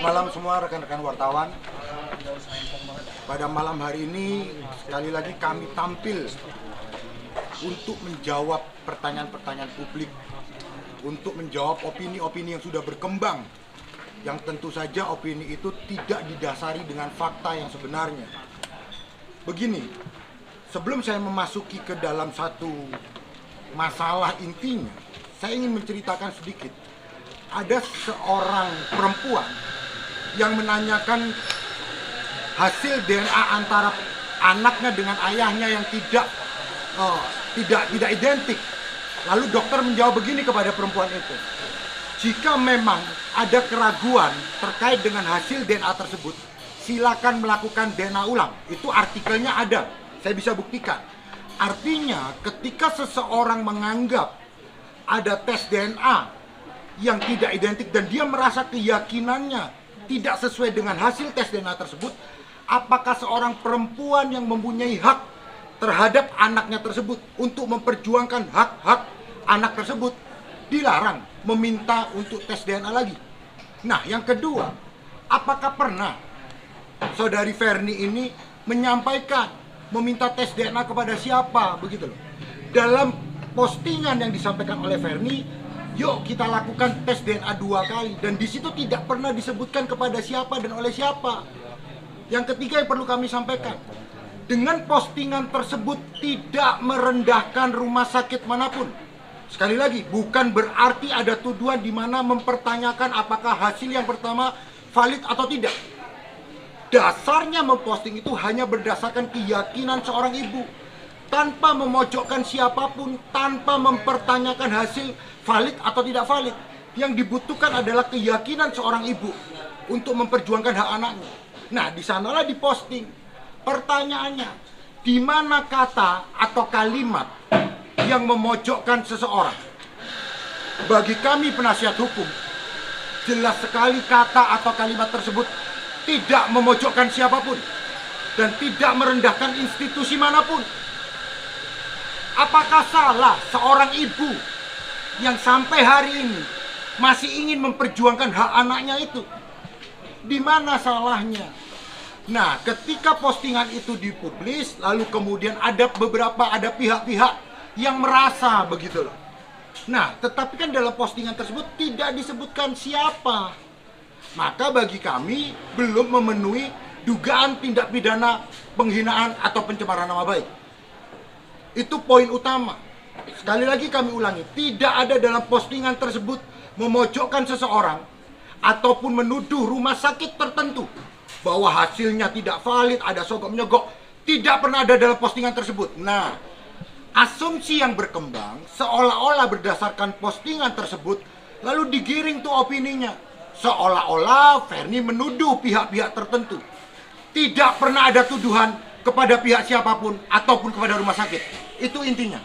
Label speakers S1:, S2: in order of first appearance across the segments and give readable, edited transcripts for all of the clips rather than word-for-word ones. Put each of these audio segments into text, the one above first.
S1: malam semua rekan-rekan wartawan. Pada malam hari ini sekali lagi kami tampil untuk menjawab pertanyaan-pertanyaan publik, untuk menjawab opini-opini yang sudah berkembang, yang tentu saja opini itu tidak didasari dengan fakta yang sebenarnya. Begini, sebelum saya memasuki ke dalam satu masalah intinya, saya ingin menceritakan sedikit. Ada seorang perempuan yang menanyakan hasil DNA antara anaknya dengan ayahnya yang tidak identik. Lalu dokter menjawab begini kepada perempuan itu, jika memang ada keraguan terkait dengan hasil DNA tersebut, silakan melakukan DNA ulang. Itu artikelnya ada, saya bisa buktikan. Artinya ketika seseorang menganggap ada tes DNA yang tidak identik dan dia merasa keyakinannya tidak sesuai dengan hasil tes DNA tersebut, apakah seorang perempuan yang mempunyai hak terhadap anaknya tersebut untuk memperjuangkan hak-hak anak tersebut dilarang meminta untuk tes DNA lagi? Nah, yang kedua, apakah pernah saudari Ferni ini menyampaikan meminta tes DNA kepada siapa, begitu loh? Dalam postingan yang disampaikan oleh Ferni, yuk kita lakukan tes DNA 2 kali, dan di situ tidak pernah disebutkan kepada siapa dan oleh siapa. Yang ketiga yang perlu kami sampaikan, dengan postingan tersebut tidak merendahkan rumah sakit manapun. Sekali lagi, bukan berarti ada tuduhan di mana mempertanyakan apakah hasil yang pertama valid atau tidak. Dasarnya memposting itu hanya berdasarkan keyakinan seorang ibu, tanpa memojokkan siapapun, tanpa mempertanyakan hasil valid atau tidak valid. Yang dibutuhkan adalah keyakinan seorang ibu untuk memperjuangkan hak anaknya. Nah, di sanalah diposting. Pertanyaannya, di mana kata atau kalimat yang memojokkan seseorang? Bagi kami penasihat hukum, jelas sekali kata atau kalimat tersebut tidak memojokkan siapapun dan tidak merendahkan institusi manapun. Apakah salah seorang ibu yang sampai hari ini masih ingin memperjuangkan hak anaknya itu? Di mana salahnya? Nah, ketika postingan itu dipublis, lalu kemudian ada pihak-pihak yang merasa begitu loh. Nah, tetapi kan dalam postingan tersebut tidak disebutkan siapa. Maka bagi kami belum memenuhi dugaan tindak pidana penghinaan atau pencemaran nama baik. Itu poin utama. Sekali lagi kami ulangi, tidak ada dalam postingan tersebut memojokkan seseorang ataupun menuduh rumah sakit tertentu bahwa hasilnya tidak valid, ada sogok menyogok. Tidak pernah ada dalam postingan tersebut. Nah, asumsi yang berkembang seolah-olah berdasarkan postingan tersebut lalu digiring tuh opininya, seolah-olah Ferni menuduh pihak-pihak tertentu. Tidak pernah ada tuduhan kepada pihak siapapun ataupun kepada rumah sakit. Itu intinya.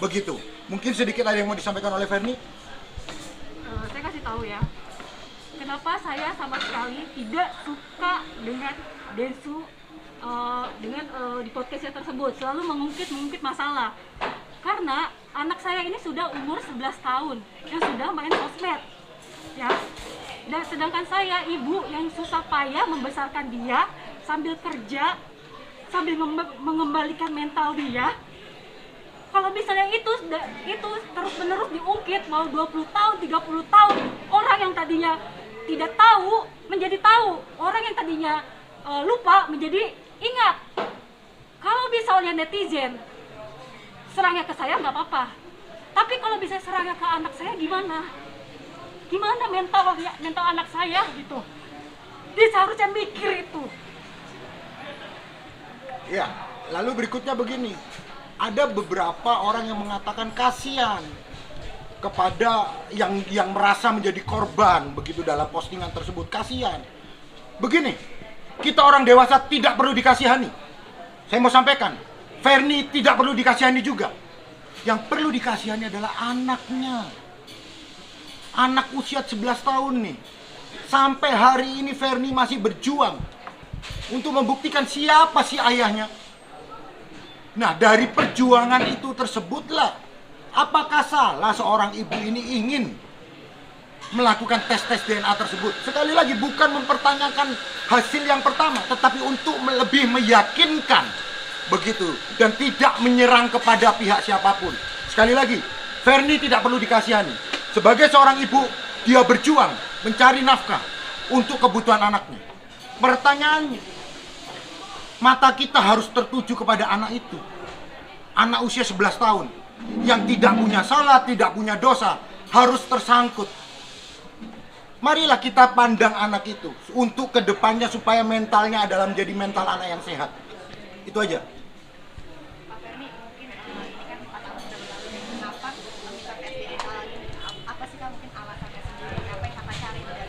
S1: Begitu. Mungkin sedikit ada yang mau disampaikan oleh Ferni?
S2: Saya kasih tahu ya. Kenapa saya sama sekali tidak suka dengan Densu di podcastnya tersebut. Selalu mengungkit masalah. Karena anak saya ini sudah umur 11 tahun yang sudah main sosmed. Ya. Dan sedangkan saya ibu yang susah payah membesarkan dia sambil kerja, sambil mengembalikan mental dia. Kalau misalnya itu terus-menerus diungkit, mau 20 tahun, 30 tahun, orang yang tadinya tidak tahu menjadi tahu, orang yang tadinya lupa menjadi ingat. Kalau misalnya netizen serangnya ke saya nggak apa-apa, tapi kalau bisa serangnya ke anak saya gimana? Gimana mental anak saya gitu? Dia seharusnya mikir itu.
S1: Ya, lalu berikutnya begini. Ada beberapa orang yang mengatakan kasihan kepada yang merasa menjadi korban begitu dalam postingan tersebut. Kasihan. Begini, kita orang dewasa tidak perlu dikasihani. Saya mau sampaikan, Ferni tidak perlu dikasihani juga. Yang perlu dikasihani adalah anaknya. Anak usia 11 tahun nih. Sampai hari ini Ferni masih berjuang untuk membuktikan siapa sih ayahnya. Nah, dari perjuangan itu tersebutlah, apakah salah seorang ibu ini ingin melakukan tes-tes DNA tersebut. Sekali lagi, bukan mempertanyakan hasil yang pertama, tetapi untuk lebih meyakinkan begitu, dan tidak menyerang kepada pihak siapapun. Sekali lagi, Ferni tidak perlu dikasihani. Sebagai seorang ibu, dia berjuang mencari nafkah untuk kebutuhan anaknya. Pertanyaannya, mata kita harus tertuju kepada anak itu. Anak usia 11 tahun yang tidak punya salah, tidak punya dosa, harus tersangkut. Marilah kita pandang anak itu untuk kedepannya supaya mentalnya adalah menjadi mental anak yang sehat. Itu aja.
S3: Pak Ferni, mungkin ini kan 4 tahun sudah berlalu, kenapa meminta tes DNA lagi? Apa sih Kak mungkin alasannya sendiri? Apa yang Kakak cari dari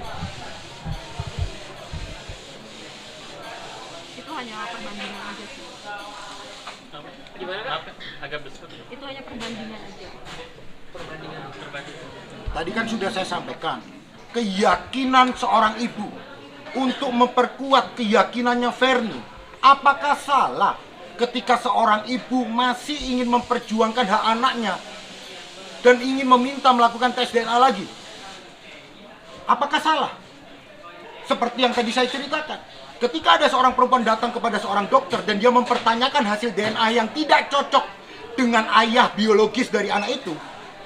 S2: Itu hanya perbandingan aja sih.
S4: Gimana Kak? Agak besar.
S2: Itu hanya perbandingan aja.
S4: Perbandingan terbanding.
S1: Tadi kan sudah saya sampaikan, keyakinan seorang ibu untuk memperkuat keyakinannya Ferni. Apakah salah ketika seorang ibu masih ingin memperjuangkan hak anaknya dan ingin meminta melakukan tes DNA lagi? Apakah salah? Seperti yang tadi saya ceritakan, ketika ada seorang perempuan datang kepada seorang dokter dan dia mempertanyakan hasil DNA yang tidak cocok dengan ayah biologis dari anak itu,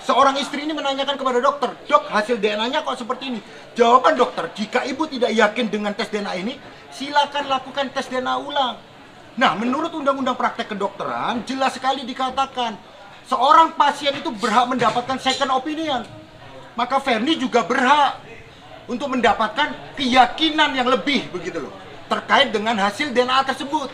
S1: seorang istri ini menanyakan kepada dokter, "Dok, hasil DNA-nya kok seperti ini?" Jawaban dokter, "Jika ibu tidak yakin dengan tes DNA ini, silakan lakukan tes DNA ulang." Nah, menurut Undang-Undang Praktek Kedokteran, jelas sekali dikatakan, seorang pasien itu berhak mendapatkan second opinion. Maka Ferni juga berhak untuk mendapatkan keyakinan yang lebih, begitu loh, terkait dengan hasil DNA tersebut.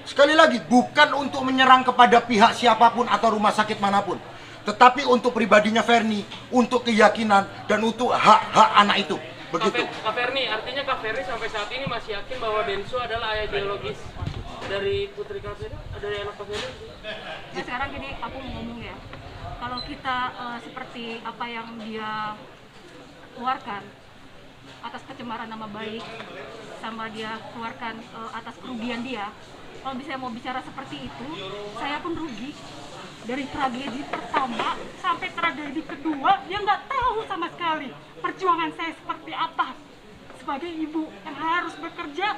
S1: Sekali lagi, bukan untuk menyerang kepada pihak siapapun atau rumah sakit manapun, tetapi untuk pribadinya Ferni, untuk keyakinan dan untuk hak-hak anak itu. Begitu.
S4: Kak Ferni, artinya Kak Ferni sampai saat ini masih yakin bahwa Densu adalah ayah biologis dari putri Kak Ferni, dari anak Kak Ferni?
S2: Nah, sekarang gini, aku mau ngomong ya. Kalau kita seperti apa yang dia keluarkan atas kecemaran nama baik, sama dia keluarkan atas kerugian dia. Kalau saya mau bicara seperti itu, saya pun rugi. Dari tragedi pertama sampai tragedi kedua, dia nggak tahu sama sekali perjuangan saya seperti apa. Sebagai ibu yang harus bekerja,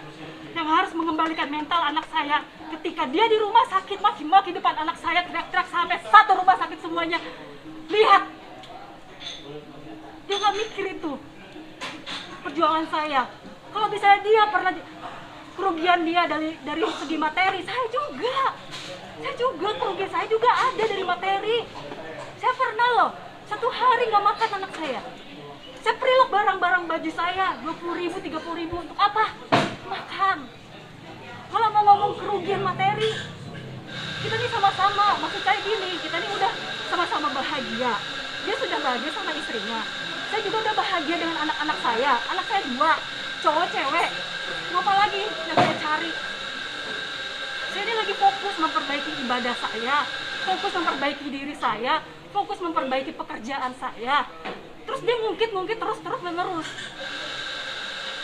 S2: yang harus mengembalikan mental anak saya. Ketika dia di rumah sakit, maki-maki depan anak saya, teriak-teriak sampai satu rumah sakit semuanya. Lihat, dia nggak mikir itu. Perjuangan saya. Kalau misalnya dia pernah kerugian dia dari segi materi, saya juga kerugian saya juga ada dari materi. Saya pernah loh 1 hari nggak makan anak saya. Saya preload barang-barang baju saya 20.000, 30.000 untuk apa? Makan. Kalau mau ngomong kerugian materi, kita nih sama-sama, maksud saya gini, kita nih udah sama-sama bahagia. Dia sudah bahagia sama istrinya. Saya juga udah bahagia dengan anak-anak saya. Anak saya 2, cowok cewek. Mau apa lagi yang saya cari? Saya ini lagi fokus memperbaiki ibadah saya, fokus memperbaiki diri saya, fokus memperbaiki pekerjaan saya. Terus dia ngungkit terus menerus.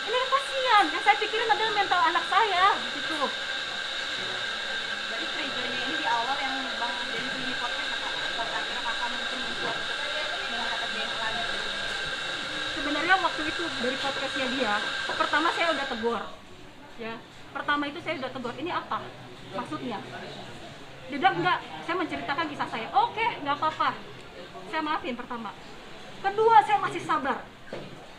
S2: Ini yang kasihan. Yang saya pikirin adalah mental anak saya, gitu.
S3: Jadi triggernya ini di awal yang Bang Densu ini podcast Kakak, akhirnya Kakak mungkin membuat meminta tes DNA lagi.
S2: Sebenarnya waktu itu dari podcastnya dia, pertama saya udah tegur, ya. Pertama itu saya udah tegur, ini apa maksudnya? Dia bilang enggak, saya menceritakan kisah saya. Oke, nggak apa-apa, saya maafin pertama. Kedua, saya masih sabar.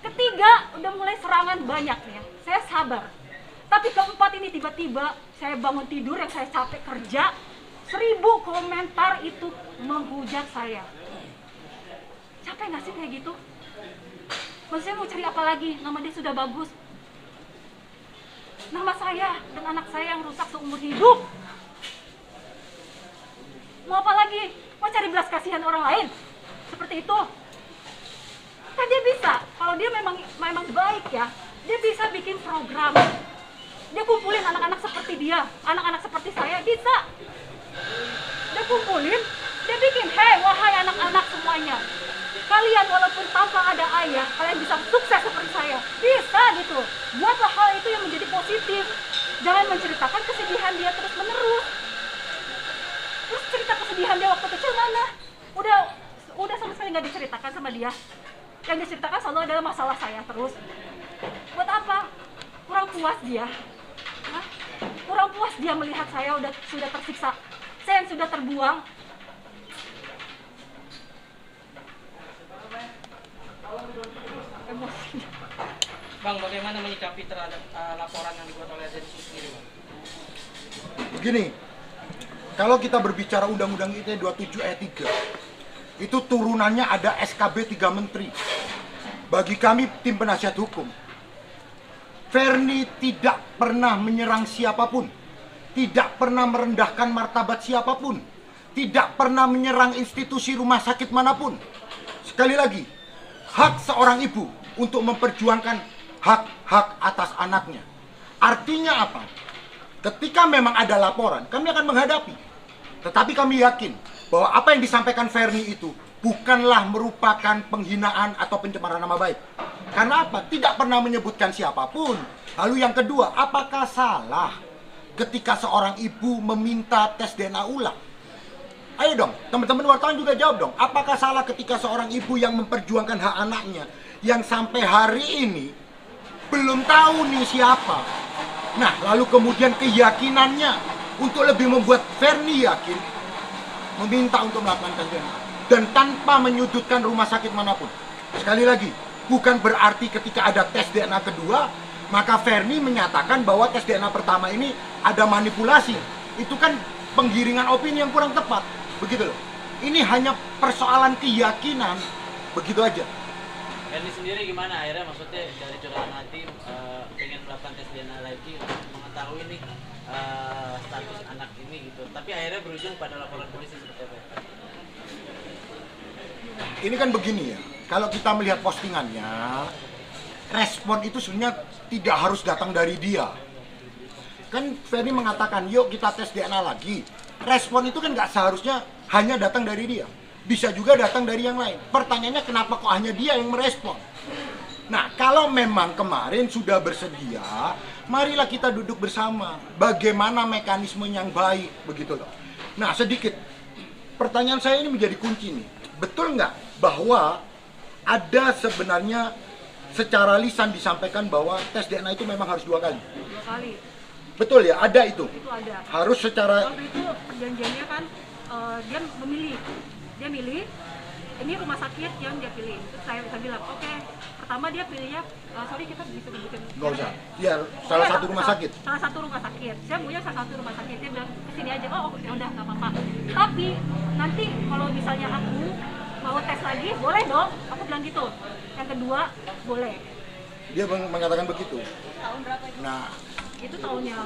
S2: Ketiga, udah mulai serangan banyak ya, saya sabar. Tapi keempat ini tiba-tiba saya bangun tidur yang saya capek kerja, 1000 komentar itu menghujat saya. Capek nggak sih kayak gitu? Maksudnya mau cari apa lagi? Nama dia sudah bagus. Nama saya dan anak saya yang rusak seumur hidup. Mau apa lagi? Mau cari belas kasihan orang lain? Seperti itu. Kan dia bisa, kalau dia memang baik ya, dia bisa bikin program. Dia kumpulin anak-anak seperti dia, anak-anak seperti saya, bisa. Dia kumpulin, dia bikin, "Hei, wahai anak-anak semuanya, kalian walaupun tanpa ada ayah, kalian bisa sukses seperti saya." Bisa gitu. Buatlah hal itu yang menjadi positif. Jangan menceritakan kesedihan dia terus-menerus. Terus cerita kesedihan dia waktu kecil mana? Udah sama sekali nggak diceritakan sama dia. Yang diceritakan selalu adalah masalah saya terus. Buat apa? Kurang puas dia. Hah? Kurang puas dia melihat saya sudah tersiksa. Saya yang sudah terbuang. Emosi.
S4: Bang, bagaimana menyikapi terhadap laporan yang dibuat oleh Densus sendiri, Bang?
S1: Begini, kalau kita berbicara Undang-Undang ITE 27 ayat 3, itu turunannya ada SKB 3 Menteri. Bagi kami tim penasihat hukum, Verni tidak pernah menyerang siapapun, tidak pernah merendahkan martabat siapapun, tidak pernah menyerang institusi rumah sakit manapun. Sekali lagi, hak seorang ibu untuk memperjuangkan hak-hak atas anaknya. Artinya apa? Ketika memang ada laporan, kami akan menghadapi. Tetapi kami yakin bahwa apa yang disampaikan Verni itu bukanlah merupakan penghinaan atau pencemaran nama baik. Karena apa? Tidak pernah menyebutkan siapapun. Lalu yang kedua, apakah salah ketika seorang ibu meminta tes DNA ulang? Ayo dong, teman-teman wartawan juga jawab dong. Apakah salah ketika seorang ibu yang memperjuangkan hak anaknya, yang sampai hari ini belum tahu nih siapa. Nah, lalu kemudian keyakinannya untuk lebih membuat Verni yakin, meminta untuk melakukan tes DNA. Dan tanpa menyudutkan rumah sakit manapun. Sekali lagi, bukan berarti ketika ada tes DNA kedua, maka Verni menyatakan bahwa tes DNA pertama ini ada manipulasi. Itu kan penggiringan opini yang kurang tepat. Begitu loh. Ini hanya persoalan keyakinan. Begitu aja.
S5: Verni sendiri gimana akhirnya, maksudnya dari curahan hati pengen melakukan tes DNA lagi untuk mengetahui nih status anak ini gitu, tapi akhirnya berujung pada laporan polisi seperti apa?
S1: Ini kan begini ya, kalau kita melihat postingannya, respon itu sebenarnya tidak harus datang dari dia. Kan Verni mengatakan, yuk kita tes DNA lagi. Respon itu kan nggak seharusnya hanya datang dari dia. Bisa juga datang dari yang lain. Pertanyaannya kenapa kok hanya dia yang merespon? Nah, kalau memang kemarin sudah bersedia, marilah kita duduk bersama. Bagaimana mekanisme yang baik, begitu loh. Nah, sedikit. Pertanyaan saya ini menjadi kunci nih. Betul nggak bahwa ada sebenarnya secara lisan disampaikan bahwa tes DNA itu memang harus 2 kali?
S2: 2 kali.
S1: Betul ya, ada itu?
S2: Itu ada.
S1: Harus secara...
S2: Waktu itu perjanjiannya kan dia memilih. Dia milih, ini rumah sakit yang dia pilih. Terus saya bilang, oke, pertama dia pilihnya, sorry kita bisa sebutin.
S1: Nggak usah. Ya, salah satu rumah sakit.
S2: Salah satu rumah sakit. Saya punya salah satu rumah sakit. Dia bilang, kesini aja. Oh, ya udah, nggak apa-apa. Tapi nanti kalau misalnya aku mau tes lagi, boleh dong. Aku bilang gitu. Yang kedua, boleh.
S1: Dia mengatakan begitu.
S3: Tahun berapa itu?
S1: Nah,
S2: Itu tahun yang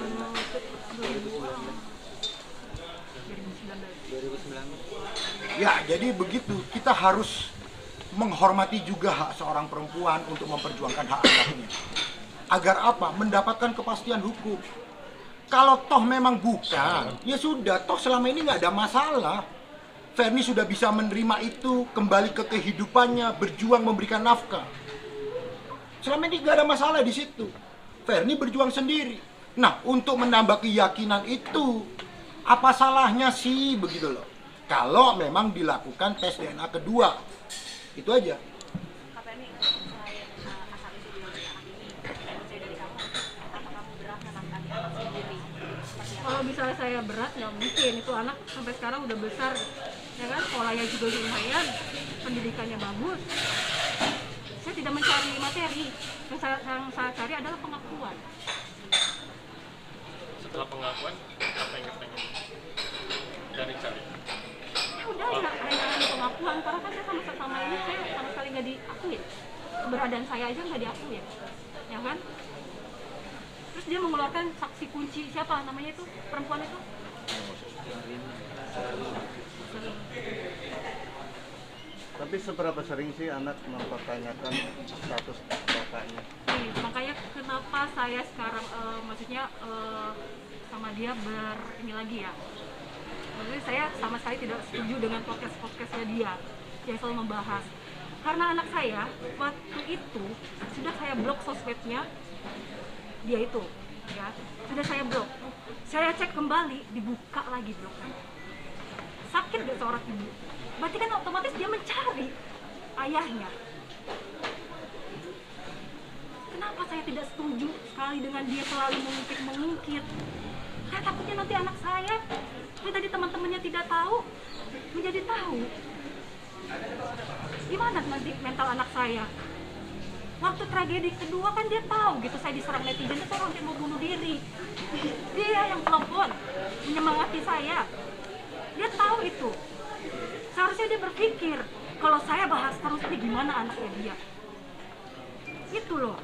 S2: 2019.
S1: ya, jadi begitu. Kita harus menghormati juga hak seorang perempuan untuk memperjuangkan hak anaknya. Agar apa? Mendapatkan kepastian hukum. Kalau toh memang bukan, ya sudah. Toh selama ini nggak ada masalah. Verni sudah bisa menerima itu, kembali ke kehidupannya, berjuang memberikan nafkah. Selama ini nggak ada masalah di situ. Verni berjuang sendiri. Nah, untuk menambah keyakinan itu, apa salahnya sih, begitu loh. Kalau memang dilakukan tes DNA kedua, itu aja.
S3: Kak Verni, selain asal usul biologi anak ini, saya dari kamu, apa kamu berat menangani anak sendiri? Seperti apa?
S2: Kalau misalnya saya berat, nggak mungkin. Itu anak sampai sekarang udah besar, ya kan? Sekolahnya juga lumayan, pendidikannya bagus. Saya tidak mencari materi, yang saya cari adalah pengakuan.
S6: Setelah pengakuan, apa yang kepengen dari cari?
S2: Ya udah, hanya pengakuan. Karena kan saya sama ini, saya sama sekali nggak diakui. Keberadaan saya aja nggak diakui, ya kan? Terus dia mengeluarkan saksi kunci, siapa namanya itu, perempuan itu?
S7: Tapi seberapa sering sih anak mempertanyakan status bapaknya?
S2: Makanya kenapa saya sekarang maksudnya sama dia ini lagi ya. Maksudnya saya sama sekali tidak setuju dengan podcastnya dia yang selalu membahas. Karena anak saya waktu itu sudah saya blok sosmednya dia itu, ya sudah saya blok. Saya cek kembali, dibuka lagi bloknya. Sakit gak seorang ibu? Berarti kan otomatis dia mencari ayahnya. Kenapa saya tidak setuju sekali dengan dia selalu mengungkit? Saya takutnya nanti anak saya yang tadi teman-temannya tidak tahu menjadi tahu. Gimana nanti mental anak saya? Waktu tragedi kedua kan dia tahu gitu, saya diserang netizen itu hampir mau bunuh diri. Dia yang telepon menyemangati saya. Dia tahu itu. Seharusnya dia berpikir kalau saya bahas terus ini gimana anaknya dia. Itu loh.